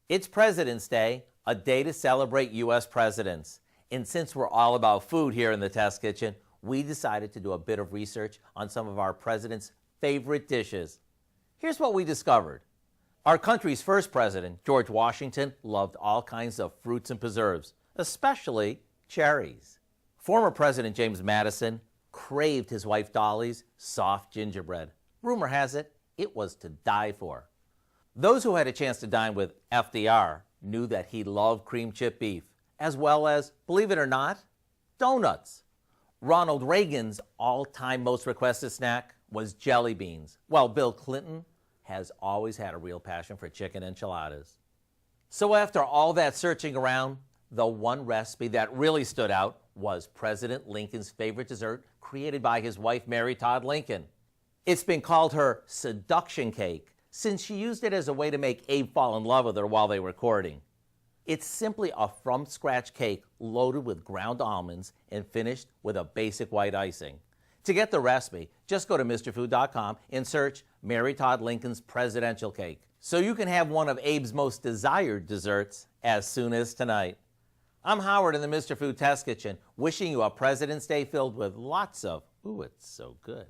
It's President's Day, a day to celebrate U.S. presidents. And since we're all about food here in the Test Kitchen, we decided to do a bit of research on some of our president's favorite dishes. Here's what we discovered. Our country's first president, George Washington, loved all kinds of fruits and preserves, especially cherries. Former President James Madison craved his wife Dolly's soft gingerbread. Rumor has it, it was to die for. Those who had a chance to dine with FDR knew that he loved cream chip beef, as well as, believe it or not, donuts. Ronald Reagan's all-time most requested snack was jelly beans, while Bill Clinton has always had a real passion for chicken enchiladas. So after all that searching around, the one recipe that really stood out was President Lincoln's favorite dessert created by his wife, Mary Todd Lincoln. It's been called her seduction cake, since she used it as a way to make Abe fall in love with her while they were courting. It's simply a from-scratch cake loaded with ground almonds and finished with a basic white icing. To get the recipe, just go to MrFood.com and search Mary Todd Lincoln's presidential cake, so you can have one of Abe's most desired desserts as soon as tonight. I'm Howard in the Mr. Food Test Kitchen, wishing you a President's Day filled with lots of, ooh, it's so good.